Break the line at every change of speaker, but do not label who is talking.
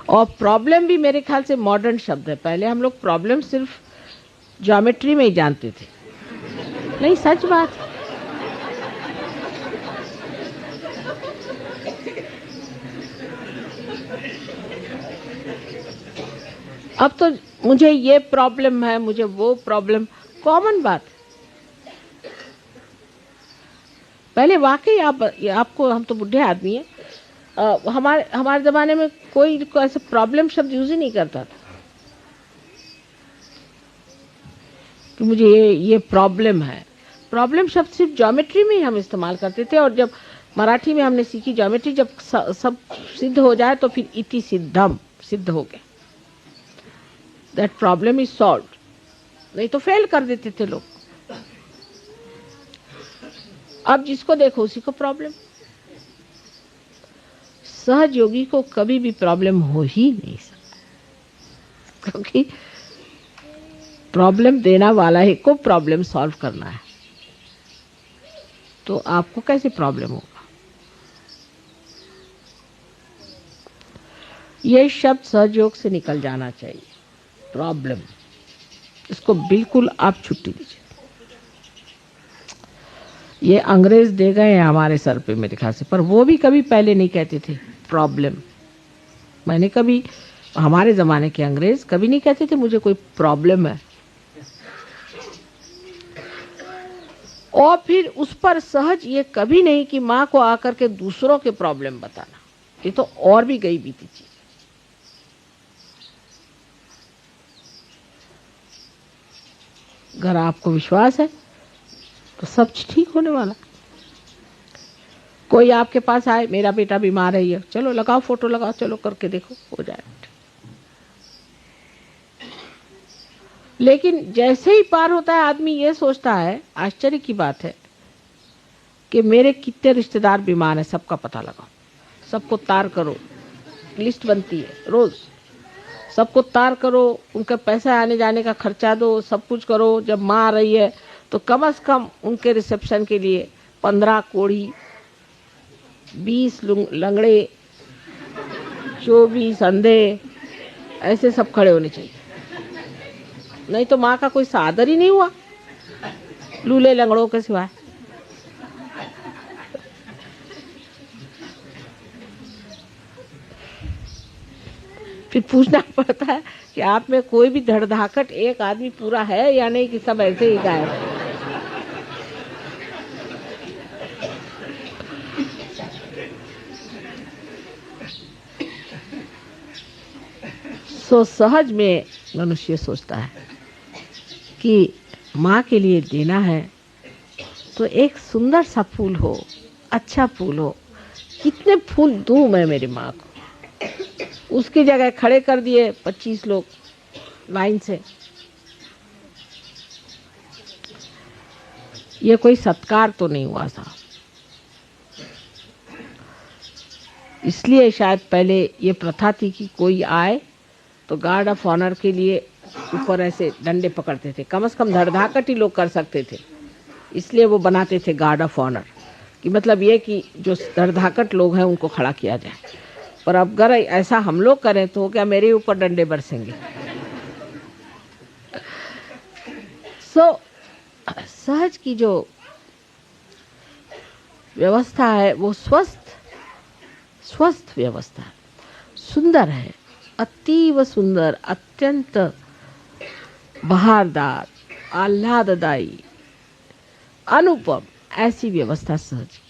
और प्रॉब्लम भी मेरे ख्याल से मॉडर्न शब्द है। पहले हम लोग प्रॉब्लम सिर्फ ज्योमेट्री में ही जानते थे। नहीं, सच बात है। अब तो मुझे ये प्रॉब्लम है, मुझे वो प्रॉब्लम, कॉमन बात है। पहले वाकई आपको, हम तो बुढ़े आदमी हैं, हमारे ज़माने में कोई ऐसे प्रॉब्लम शब्द यूज ही नहीं करता था कि मुझे ये प्रॉब्लम है। प्रॉब्लम शब्द सिर्फ ज्योमेट्री में ही हम इस्तेमाल करते थे, और जब मराठी में हमने सीखी ज्योमेट्री, जब सब सिद्ध हो जाए तो फिर इति सिद्धम, सिद्ध हो गया, दैट प्रॉब्लम इज सॉल्व। नहीं तो फेल कर देते थे लोग। अब जिसको देखो उसी को प्रॉब्लम। सहज योगी को कभी भी प्रॉब्लम हो ही नहीं सकता, क्योंकि प्रॉब्लम देना वाला ही को प्रॉब्लम सॉल्व करना है। तो आपको कैसे प्रॉब्लम होगा? ये शब्द सहयोग से निकल जाना चाहिए, प्रॉब्लम। इसको बिल्कुल आप छुट्टी दीजिए। ये अंग्रेज दे गए हैं हमारे सर पे मेरे ख्याल से, पर वो भी कभी पहले नहीं कहते थे प्रॉब्लम। मैंने कभी, हमारे जमाने के अंग्रेज कभी नहीं कहते थे मुझे कोई प्रॉब्लम है। और फिर उस पर सहज ये कभी नहीं कि माँ को आकर के दूसरों के प्रॉब्लम बताना। ये तो और भी गई बीती चीज। अगर आपको विश्वास है तो सब ठीक होने वाला। कोई आपके पास आए, मेरा बेटा बीमार है, ये चलो लगाओ, फोटो लगाओ, चलो करके देखो, हो जाए। लेकिन जैसे ही पार होता है आदमी ये सोचता है, आश्चर्य की बात है कि मेरे कितने रिश्तेदार बीमार हैं, सबका पता लगाओ, सबको तार करो, लिस्ट बनती है रोज, सबको तार करो, उनका पैसा आने जाने का खर्चा दो, सब कुछ करो। जब माँ आ रही है तो कम से कम उनके रिसेप्शन के लिए 15 कोढ़ी, 20 लंगड़े, 24 अंधे, ऐसे सब खड़े होने चाहिए। नहीं तो माँ का कोई सादर ही नहीं हुआ लूले लंगड़ों के सिवाय। फिर पूछना पड़ता है कि आप में कोई भी धड़धाकट, एक आदमी पूरा है या नहीं, कि सब ऐसे ही गायब है। सो सहज में मनुष्य सोचता है कि माँ के लिए देना है तो एक सुंदर सा फूल हो, अच्छा फूल हो। कितने फूल दूं मैं मेरी माँ को? उसकी जगह खड़े कर दिए 25 लोग लाइन से। ये कोई सत्कार तो नहीं हुआ साहब। इसलिए शायद पहले ये प्रथा थी कि कोई आए तो गार्ड ऑफ ऑनर के लिए ऊपर ऐसे डंडे पकड़ते थे। कम से कम धड़धाकट ही लोग कर सकते थे, इसलिए वो बनाते थे गार्ड ऑफ ऑनर, कि मतलब ये कि जो धड़धाकट लोग हैं उनको खड़ा किया जाए। पर अब अगर ऐसा हम लोग करें तो क्या मेरे ऊपर डंडे बरसेंगे? सहज की जो व्यवस्था है वो स्वस्थ व्यवस्था है, सुंदर है, अतीव सुंदर, अत्यंत बहारदार, आह्लाददायी, अनुपम, ऐसी व्यवस्था सहज की।